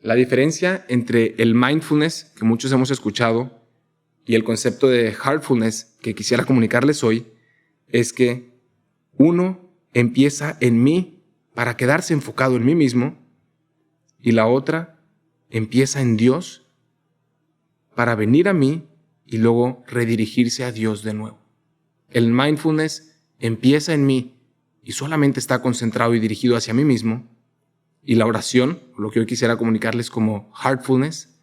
La diferencia entre el mindfulness, que muchos hemos escuchado, y el concepto de heartfulness que quisiera comunicarles hoy, es que uno empieza en mí para quedarse enfocado en mí mismo y la otra empieza en Dios para venir a mí y luego redirigirse a Dios de nuevo. El mindfulness empieza en mí y solamente está concentrado y dirigido hacia mí mismo, y la oración, lo que hoy quisiera comunicarles como heartfulness,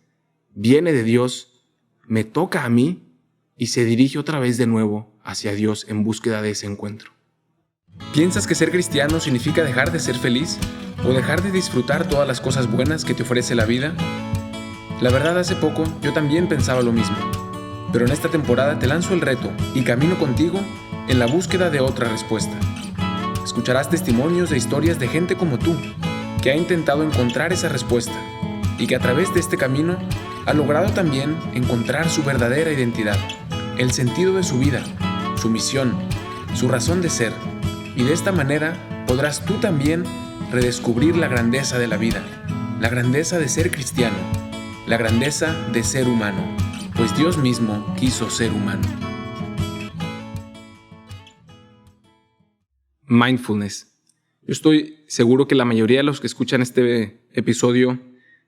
viene de Dios, me toca a mí y se dirige otra vez de nuevo hacia Dios en búsqueda de ese encuentro. ¿Piensas que ser cristiano significa dejar de ser feliz o dejar de disfrutar todas las cosas buenas que te ofrece la vida? La verdad, hace poco yo también pensaba lo mismo, pero en esta temporada te lanzo el reto y camino contigo en la búsqueda de otra respuesta. Escucharás testimonios e historias de gente como tú, que ha intentado encontrar esa respuesta y que a través de este camino ha logrado también encontrar su verdadera identidad, el sentido de su vida, su misión, su razón de ser, y de esta manera podrás tú también redescubrir la grandeza de la vida, la grandeza de ser cristiano, la grandeza de ser humano, pues Dios mismo quiso ser humano. Mindfulness. Yo estoy seguro que la mayoría de los que escuchan este episodio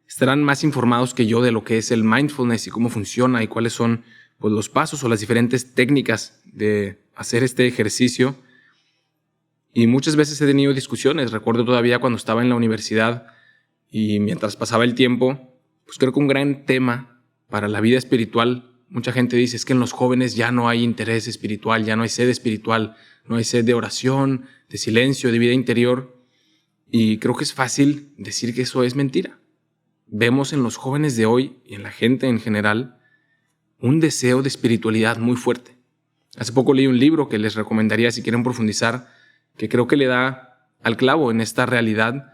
estarán más informados que yo de lo que es el mindfulness y cómo funciona y cuáles son los pasos o las diferentes técnicas de hacer este ejercicio. Y muchas veces he tenido discusiones. Recuerdo todavía cuando estaba en la universidad y mientras pasaba el tiempo, pues creo que un gran tema para la vida espiritual, mucha gente dice, es que en los jóvenes ya no hay interés espiritual, ya no hay sed espiritual, no hay sed de oración, de silencio, de vida interior. Y creo que es fácil decir que eso es mentira. Vemos en los jóvenes de hoy y en la gente en general un deseo de espiritualidad muy fuerte. Hace poco leí un libro que les recomendaría si quieren profundizar, que creo que le da al clavo en esta realidad,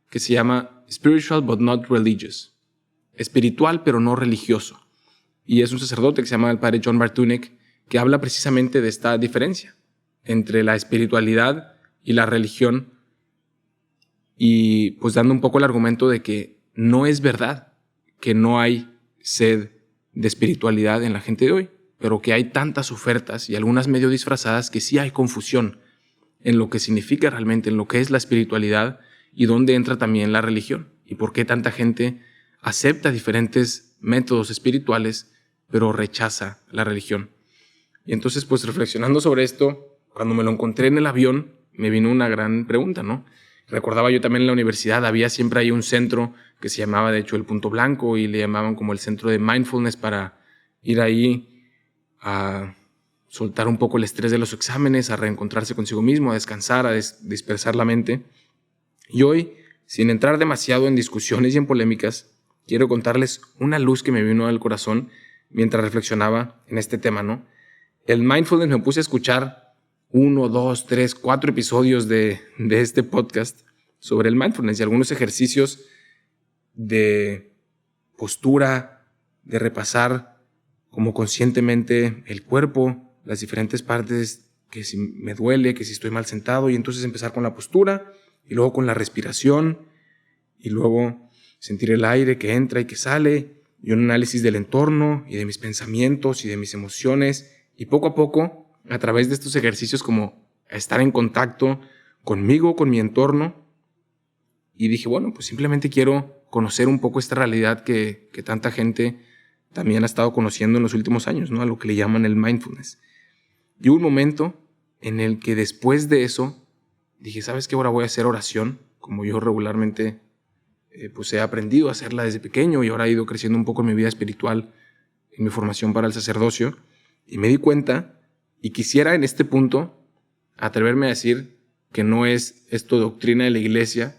que se llama Spiritual but not Religious. Espiritual pero no religioso. Y es un sacerdote que se llama el padre John Bartunek, que habla precisamente de esta diferencia entre la espiritualidad y la religión, y pues dando un poco el argumento de que no es verdad que no hay sed de espiritualidad en la gente de hoy, pero que hay tantas ofertas y algunas medio disfrazadas que sí hay confusión en lo que significa realmente, en lo que es la espiritualidad y dónde entra también la religión y por qué tanta gente acepta diferentes métodos espirituales pero rechaza la religión. Y entonces, pues reflexionando sobre esto, cuando me lo encontré en el avión, me vino una gran pregunta, ¿no? Recordaba yo también en la universidad, había siempre ahí un centro que se llamaba, de hecho, el Punto Blanco, y le llamaban como el centro de mindfulness para ir ahí a soltar un poco el estrés de los exámenes, a reencontrarse consigo mismo, a descansar, a dispersar la mente. Y hoy, sin entrar demasiado en discusiones y en polémicas, quiero contarles una luz que me vino al corazón mientras reflexionaba en este tema, ¿no? El mindfulness, me puse a escuchar 1, 2, 3, 4 episodios de este podcast sobre el mindfulness y algunos ejercicios de postura, de repasar como conscientemente el cuerpo, las diferentes partes, que si me duele, que si estoy mal sentado, y entonces empezar con la postura y luego con la respiración y luego sentir el aire que entra y que sale y un análisis del entorno y de mis pensamientos y de mis emociones, y poco a poco, a través de estos ejercicios, como estar en contacto conmigo, con mi entorno. Y dije, bueno, pues simplemente quiero conocer un poco esta realidad que tanta gente también ha estado conociendo en los últimos años, ¿no? A lo que le llaman el mindfulness. Y hubo un momento en el que después de eso dije, ¿sabes qué? Ahora voy a hacer oración, como yo regularmente pues he aprendido a hacerla desde pequeño, y ahora he ido creciendo un poco en mi vida espiritual, en mi formación para el sacerdocio. Y me di cuenta, y quisiera en este punto atreverme a decir que no es esto doctrina de la iglesia,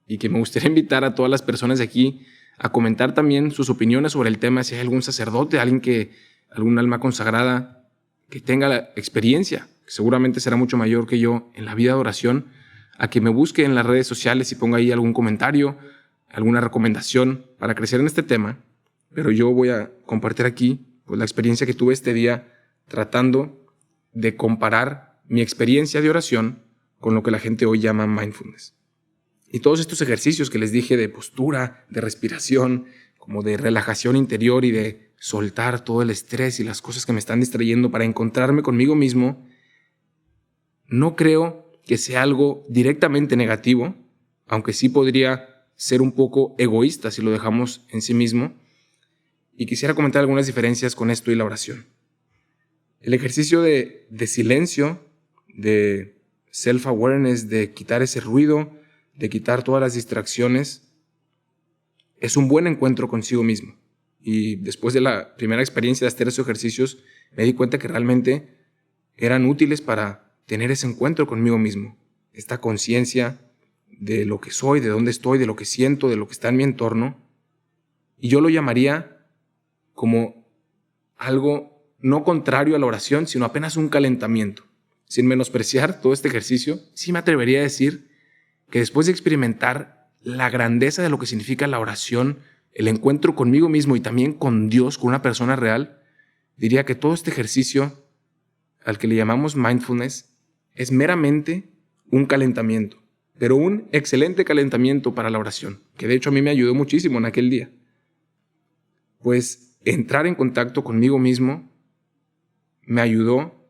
y que me gustaría invitar a todas las personas de aquí a comentar también sus opiniones sobre el tema, si hay algún sacerdote, algún alma consagrada que tenga la experiencia, que seguramente será mucho mayor que yo en la vida de oración, a que me busque en las redes sociales y ponga ahí algún comentario, alguna recomendación para crecer en este tema. Pero yo voy a compartir aquí pues, la experiencia que tuve este día, tratando de comparar mi experiencia de oración con lo que la gente hoy llama mindfulness. Y todos estos ejercicios que les dije de postura, de respiración, como de relajación interior y de soltar todo el estrés y las cosas que me están distrayendo para encontrarme conmigo mismo, no creo que sea algo directamente negativo, aunque sí podría ser un poco egoísta si lo dejamos en sí mismo. Y quisiera comentar algunas diferencias con esto y la oración. El ejercicio de silencio, de self-awareness, de quitar ese ruido, de quitar todas las distracciones, es un buen encuentro consigo mismo. Y después de la primera experiencia de hacer esos ejercicios, me di cuenta que realmente eran útiles para tener ese encuentro conmigo mismo. Esta conciencia de lo que soy, de dónde estoy, de lo que siento, de lo que está en mi entorno. Y yo lo llamaría como algo no contrario a la oración, sino apenas un calentamiento. Sin menospreciar todo este ejercicio, sí me atrevería a decir que después de experimentar la grandeza de lo que significa la oración, el encuentro conmigo mismo y también con Dios, con una persona real, diría que todo este ejercicio, al que le llamamos mindfulness, es meramente un calentamiento, pero un excelente calentamiento para la oración, que de hecho a mí me ayudó muchísimo en aquel día. Pues entrar en contacto conmigo mismo me ayudó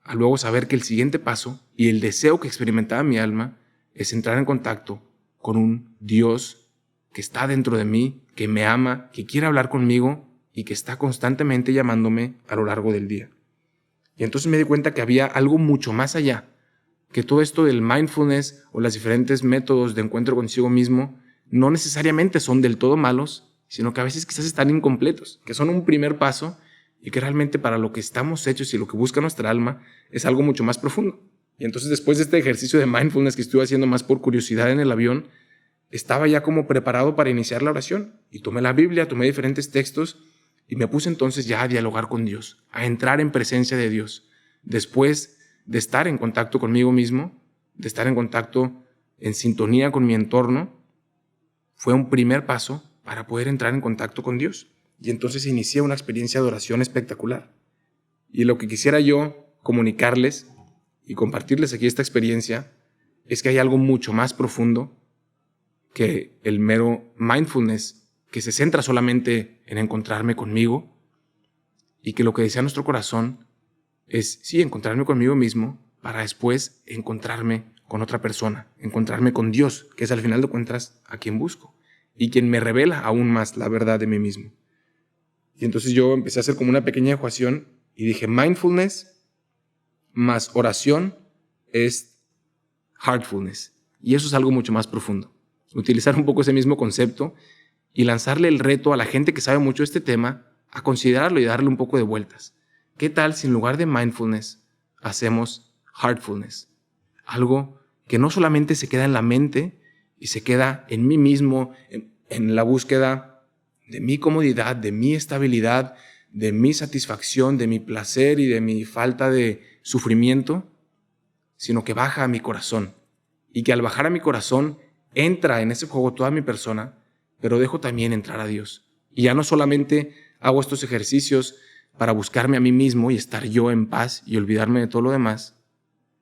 a luego saber que el siguiente paso y el deseo que experimentaba mi alma es entrar en contacto con un Dios que está dentro de mí, que me ama, que quiere hablar conmigo y que está constantemente llamándome a lo largo del día. Y entonces me di cuenta que había algo mucho más allá, que todo esto del mindfulness o los diferentes métodos de encuentro consigo mismo no necesariamente son del todo malos, sino que a veces quizás están incompletos, que son un primer paso y que realmente para lo que estamos hechos y lo que busca nuestra alma es algo mucho más profundo. Y entonces después de este ejercicio de mindfulness que estuve haciendo más por curiosidad en el avión, estaba ya como preparado para iniciar la oración. Y tomé la Biblia, tomé diferentes textos y me puse entonces ya a dialogar con Dios, a entrar en presencia de Dios. Después de estar en contacto conmigo mismo, de estar en contacto, en sintonía con mi entorno, fue un primer paso para poder entrar en contacto con Dios. Y entonces inicié una experiencia de oración espectacular. Y lo que quisiera yo comunicarles y compartirles aquí esta experiencia es que hay algo mucho más profundo que el mero mindfulness, que se centra solamente en encontrarme conmigo, y que lo que desea nuestro corazón es, sí, encontrarme conmigo mismo para después encontrarme con otra persona, encontrarme con Dios, que es al final de cuentas a quien busco y quien me revela aún más la verdad de mí mismo. Y entonces yo empecé a hacer como una pequeña ecuación y dije, mindfulness más oración es heartfulness. Y eso es algo mucho más profundo. Utilizar un poco ese mismo concepto y lanzarle el reto a la gente que sabe mucho de este tema a considerarlo y darle un poco de vueltas. ¿Qué tal si en lugar de mindfulness hacemos heartfulness? Algo que no solamente se queda en la mente y se queda en mí mismo, en la búsqueda de mi comodidad, de mi estabilidad, de mi satisfacción, de mi placer y de mi falta de sufrimiento, sino que baja a mi corazón. Y que al bajar a mi corazón entra en ese juego toda mi persona, pero dejo también entrar a Dios. Y ya no solamente hago estos ejercicios para buscarme a mí mismo y estar yo en paz y olvidarme de todo lo demás,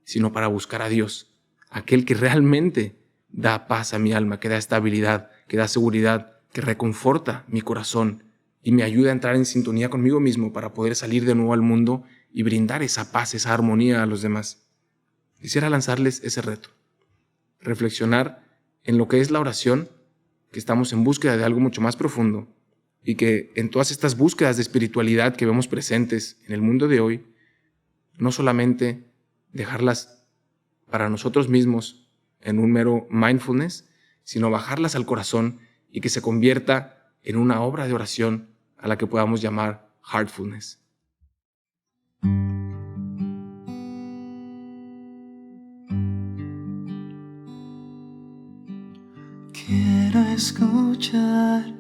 sino para buscar a Dios, aquel que realmente da paz a mi alma, que da estabilidad, que da seguridad, que reconforta mi corazón y me ayuda a entrar en sintonía conmigo mismo para poder salir de nuevo al mundo y brindar esa paz, esa armonía a los demás. Quisiera lanzarles ese reto, reflexionar en lo que es la oración, que estamos en búsqueda de algo mucho más profundo y que en todas estas búsquedas de espiritualidad que vemos presentes en el mundo de hoy, no solamente dejarlas para nosotros mismos en un mero mindfulness, sino bajarlas al corazón y que se convierta en una obra de oración a la que podamos llamar heartfulness. Quiero escuchar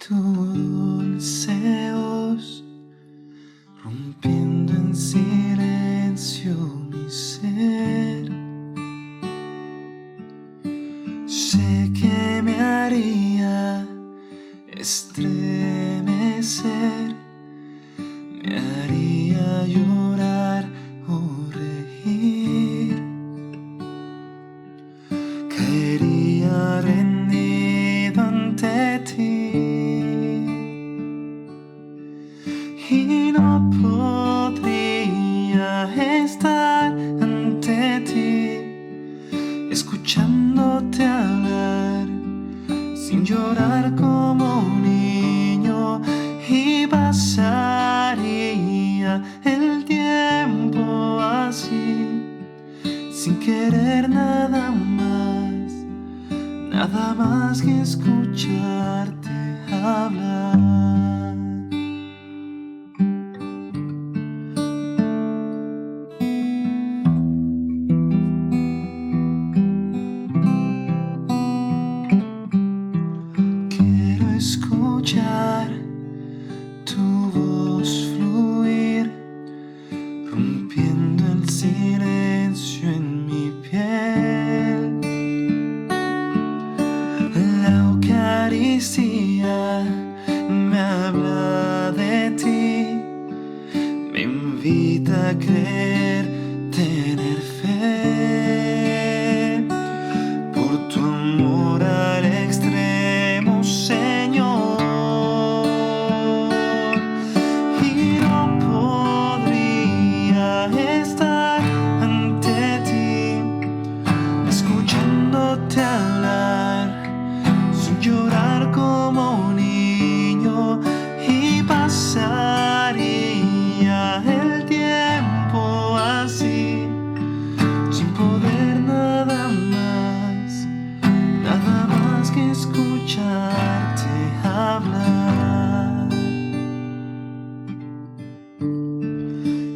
tu dulce voz, rompiendo en silencio mi ser. Sé que me haría estremecer, me haría llorar o reír, caería sin llorar como un niño, y pasaría el tiempo así, sin querer nada más que escucharte hablar. Quiero escuchar tu voz fluir, rompiendo el silencio en mi piel. La Eucaristía me habla de ti, me invita a creer, tener fe, por tu amor al extremo, Señor. Y no podría estar ante ti, escuchándote hablar, sin llorar como un niño, y pasaría el tiempo así, sin poder nada más que escucharte hablar,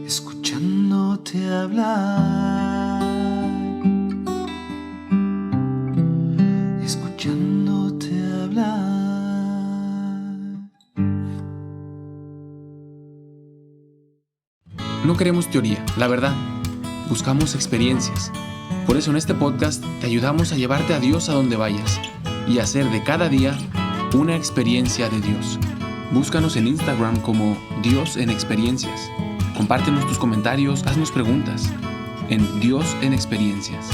escuchándote hablar, escuchándote hablar. No queremos teoría, la verdad. Buscamos experiencias. Por eso en este podcast te ayudamos a llevarte a Dios a donde vayas y hacer de cada día una experiencia de Dios. Búscanos en Instagram como Dios en Experiencias. Compártenos tus comentarios, haznos preguntas en Dios en Experiencias.